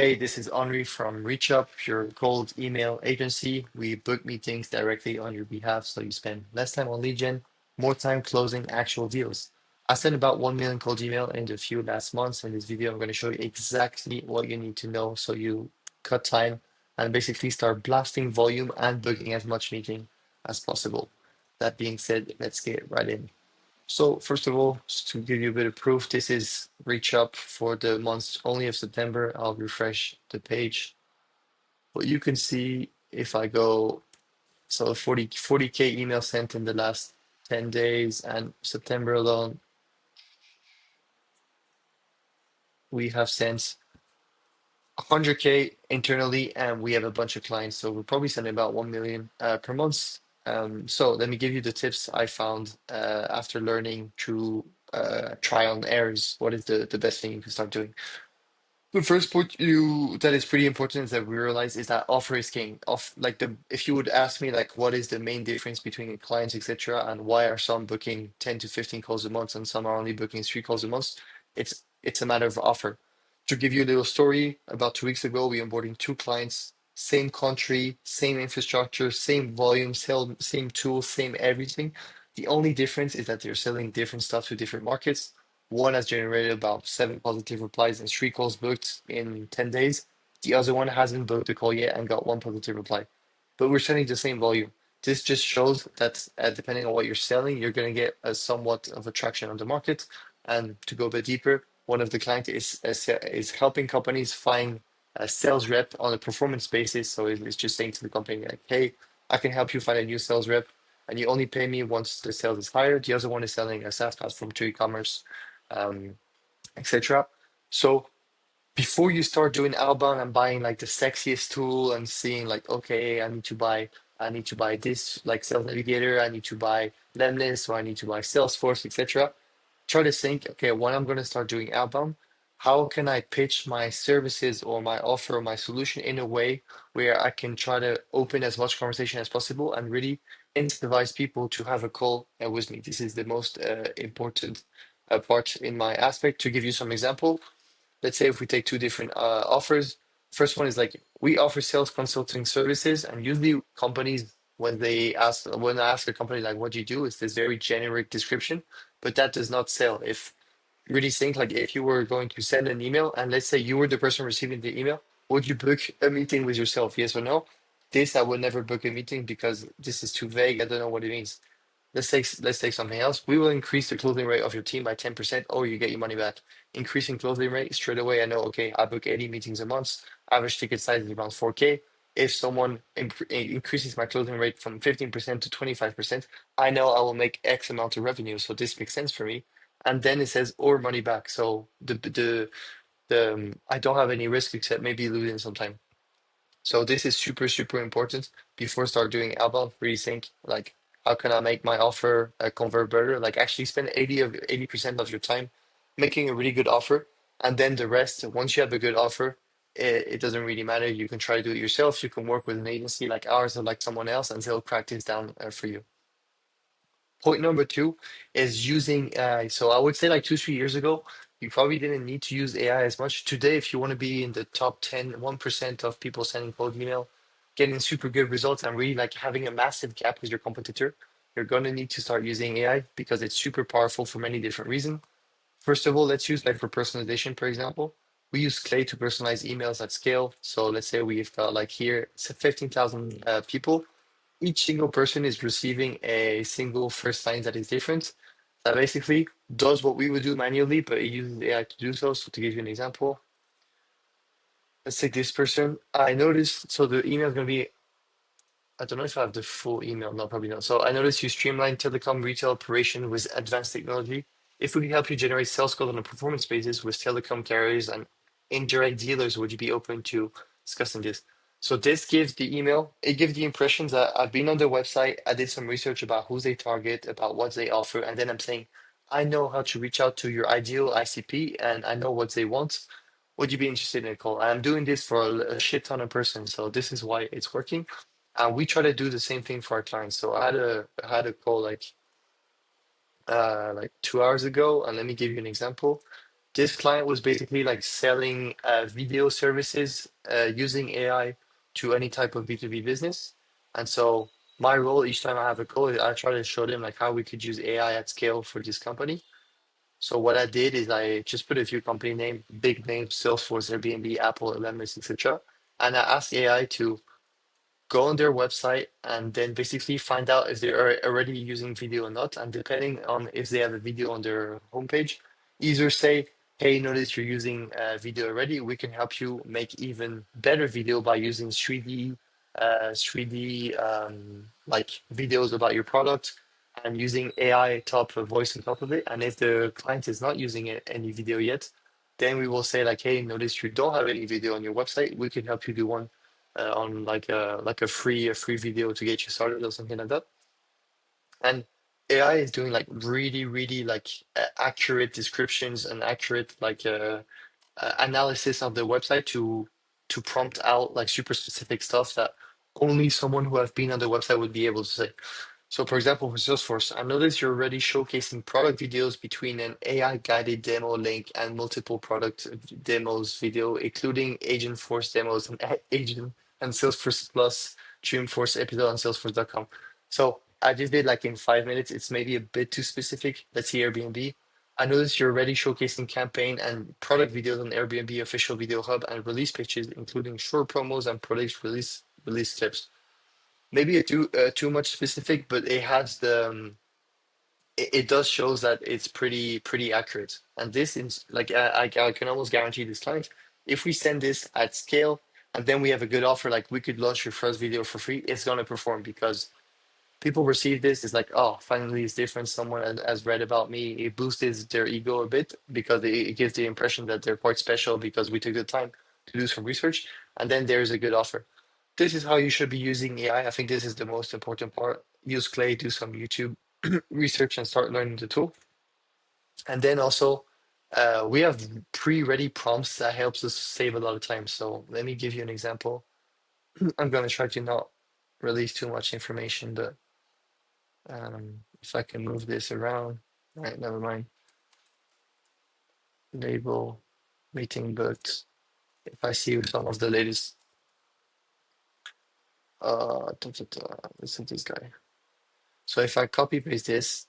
Hey, this is Henri from ReachUp, your cold email agency. We book meetings directly on your behalf so you spend less time on lead gen, more time closing actual deals. I sent about 1 million cold email in the few last months. In this video, I'm going to show you exactly what you need to know so you cut time and basically start blasting volume and booking as much meeting as possible. That being said, let's get right in. So first of all, just to give you a bit of proof, this is reach up for the month only of September. I'll refresh the page. What you can see if I go, so 40K email sent in the last 10 days and September alone, we have sent 100K internally and we have a bunch of clients. So we're probably sending about 1 million per month. So let me give you the tips I found after learning through trial and errors. What is the best thing you can start doing? The first point you that is pretty important is that we realize is that offer is king. Off like the if you would ask me like what is the main difference between clients, etc., and why are some booking 10 to 15 calls a month and some are only booking 3 calls a month, it's a matter of offer. To give you a little story, about 2 weeks ago, we onboarding two clients, same country, same infrastructure, same volume, same tools, same everything. The only difference is that they're selling different stuff to different markets. One has generated about 7 positive replies and 3 calls booked in 10 days. The other one hasn't booked a call yet and got 1 positive reply. But we're selling the same volume. This just shows that depending on what you're selling, you're going to get a somewhat of attraction on the market. And to go a bit deeper, one of the clients is helping companies find a sales rep on a performance basis. So it's just saying to the company like, hey, I can help you find a new sales rep, and you only pay me once the sales is hired. The other one is selling a SaaS platform to e-commerce, um, etc. So before you start doing outbound and buying like the sexiest tool and seeing like, okay, I need to buy this like Sales Navigator, I need to buy Lemlist, or I need to buy Salesforce, etc. Try to think, okay, when I'm going to start doing outbound, how can I pitch my services or my offer or my solution in a way where I can try to open as much conversation as possible and really incentivize people to have a call with me. This is the most important part in my aspect. To give you some example, let's say if we take two different offers. First one is like we offer sales consulting services, and usually companies when I ask a company like what do you do, it's this very generic description, but that does not sell. If you really think like if you were going to send an email and let's say you were the person receiving the email, would you book a meeting with yourself? Yes or no? This I would never book a meeting because this is too vague. I don't know what it means. Let's take something else. We will increase the closing rate of your team by 10%, or you get your money back. Increasing closing rate straight away. I know, okay, I book 80 meetings a month. Average ticket size is around 4K. If someone increases my closing rate from 15% to 25%, I know I will make X amount of revenue. So this makes sense for me. And then it says or money back. So the I don't have any risk except maybe losing some time. So this is super, super important before start doing outbound. Really think like, how can I make my offer convert better? Like actually spend 80% of your time making a really good offer, and then the rest. Once you have a good offer, it doesn't really matter. You can try to do it yourself. You can work with an agency like ours or like someone else, and they'll crack this down for you. Point number two is using AI. So I would say like 2, 3 years ago, you probably didn't need to use AI as much. Today, if you want to be in the top 10, 1% of people sending cold email, getting super good results and really like having a massive gap with your competitor, you're going to need to start using AI because it's super powerful for many different reasons. First of all, let's use like for personalization, for example. We use Clay to personalize emails at scale. So let's say we've got like here, it's 15,000 people. Each single person is receiving a single first line that is different. That basically does what we would do manually, but it uses AI to do so. So to give you an example, let's take this person. I noticed, so the email is going to be, I don't know if I have the full email. No, probably not. So I noticed you streamline telecom retail operation with advanced technology. If we can help you generate sales code on a performance basis with telecom carriers and indirect dealers, would you be open to discussing this? So this gives the email, it gives the impressions that I've been on their website, I did some research about who they target, about what they offer, and then I'm saying, I know how to reach out to your ideal ICP and I know what they want. Would you be interested in a call? I'm doing this for a shit ton of persons, so this is why it's working. We try to do the same thing for our clients. So I had a call like 2 hours ago, and let me give you an example. This client was basically like selling video services using AI to any type of B2B business. And so my role each time I have a call is I try to show them like how we could use AI at scale for this company. So what I did is I just put a few company name, big names, Salesforce, Airbnb, Apple, Elemis, etc. And I asked AI to go on their website and then basically find out if they are already using video or not. And depending on if they have a video on their homepage, either say, hey, notice you're using video already. We can help you make even better video by using 3D like videos about your product and using AI top voice on top of it. And if the client is not using any video yet, then we will say like, hey, notice you don't have any video on your website. We can help you do one on like a free video to get you started or something like that. And AI is doing like really like accurate descriptions and accurate like analysis of the website to prompt out like super specific stuff that only someone who have been on the website would be able to say. So for example, for Salesforce, I noticed you're already showcasing product videos between an AI guided demo link and multiple product demos video, including Agentforce demos and Agent and Salesforce Plus, Dreamforce episode on Salesforce.com. So I just did like in 5 minutes. It's maybe a bit too specific. Let's see Airbnb. I noticed you're already showcasing campaign and product videos on Airbnb official video hub and release pages, including short promos and product release tips. Maybe too much specific, but it has it does shows that it's pretty accurate. And this is like I can almost guarantee this client if we send this at scale and then we have a good offer, like we could launch your first video for free, it's gonna perform because people receive this is like, oh, finally it's different. Someone has read about me. It boosts their ego a bit because it gives the impression that they're quite special because we took the time to do some research. And then there's a good offer. This is how you should be using AI. I think this is the most important part. Use Clay, do some YouTube research and start learning the tool. And then also, we have pre-ready prompts that helps us save a lot of time. So let me give you an example. I'm going to try to not release too much information, but if I can move this around, right, never mind. Label, meeting booked. If I see some of the latest, listen to this guy. So if I copy paste this,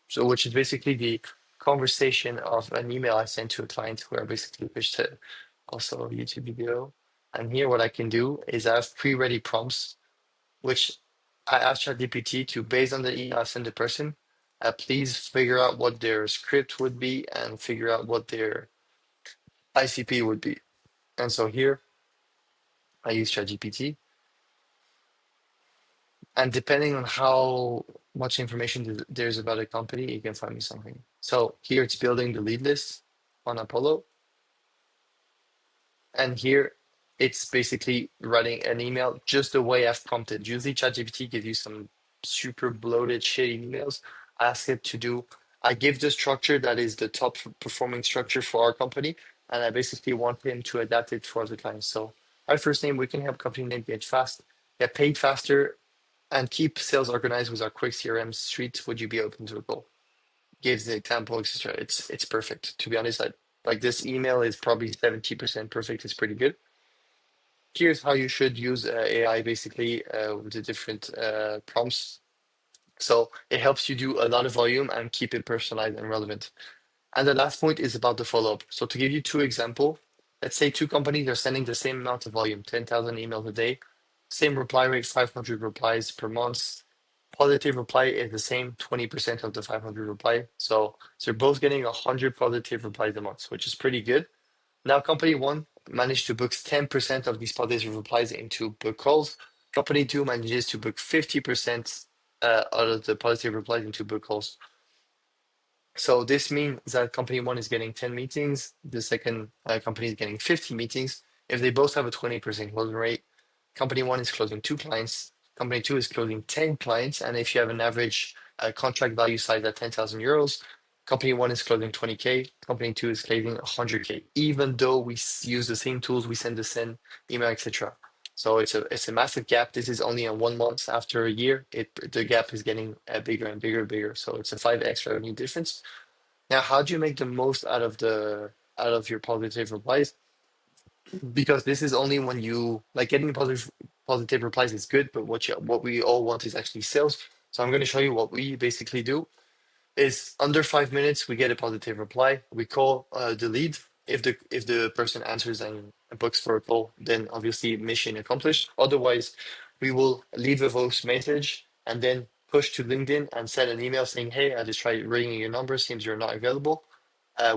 so which is basically the conversation of an email I sent to a client where I basically pitched it, also a YouTube video. And here what I can do is I have pre-ready prompts which I asked ChatGPT to, based on the email I sent the person, please figure out what their script would be and figure out what their ICP would be. And so here I use ChatGPT, and depending on how much information there's about a company, you can find me something. So here it's building the lead list on Apollo. And here it's basically writing an email just the way I've prompted. Usually ChatGPT gives you some super bloated, shitty emails. I ask it to do, I give the structure that is the top performing structure for our company. And I basically want him to adapt it for the clients. So our first name, we can help company name get fast, get paid faster, and keep sales organized with our quick CRM suite. Would you be open to a goal? Gives the example, etc. It's perfect. To be honest, like this email is probably 70% perfect. It's pretty good. Here's how you should use AI basically with the different prompts. So it helps you do a lot of volume and keep it personalized and relevant. And the last point is about the follow-up. So to give you two examples, let's say two companies are sending the same amount of volume, 10,000 emails a day, same reply rate, 500 replies per month. Positive reply is the same, 20% of the 500 reply. So they're both getting 100 positive replies a month, which is pretty good. Now, company one managed to book 10% of these positive replies into book calls. Company two manages to book 50% out of the positive replies into book calls. So this means that company one is getting 10 meetings, the second company is getting 50 meetings. If they both have a 20% closing rate, company one is closing two clients, company two is closing 10 clients. And if you have an average contract value size at 10,000 euros, company one is closing 20K, company two is closing 100K, even though we use the same tools, we send the send email, etc. So it's a massive gap. This is only in 1 month. After a year, the gap is getting bigger and bigger and bigger. So it's a 5x revenue difference. Now, how do you make the most out of your positive replies? Because this is only when you like getting positive replies is good, but what we all want is actually sales. So I'm going to show you what we basically do is under 5 minutes we get a positive reply. We call the lead. If the person answers and books for a call, then obviously mission accomplished. Otherwise, we will leave a voice message and then push to LinkedIn and send an email saying, "Hey, I just tried ringing your number. Seems you're not available.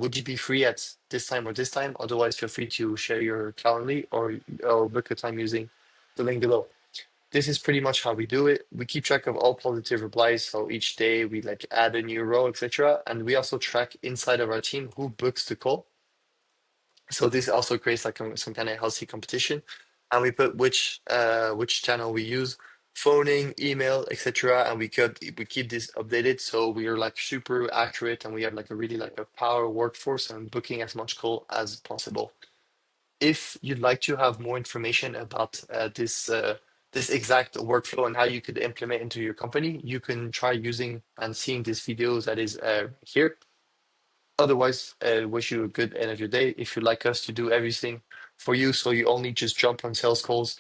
Would you be free at this time or this time? Otherwise, feel free to share your Calendly or book a time using the link below." This is pretty much how we do it. We keep track of all positive replies, so each day we like add a new row, etc. And we also track inside of our team who books the call. So this also creates like some kind of healthy competition, and we put which channel we use, phoning, email, etc. And we keep this updated, so we are like super accurate, and we have like a really like a power workforce and booking as much call as possible. If you'd like to have more information about this exact workflow and how you could implement into your company, you can try using and seeing these videos that is here. Otherwise, wish you a good end of your day. If you'd like us to do everything for you, so you only just jump on sales calls,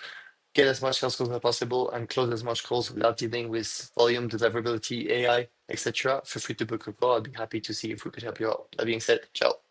get as much sales calls as possible, and close as much calls without dealing with volume, deliverability, AI, etc., feel free to book a call. I'd be happy to see if we could help you out. That being said, ciao.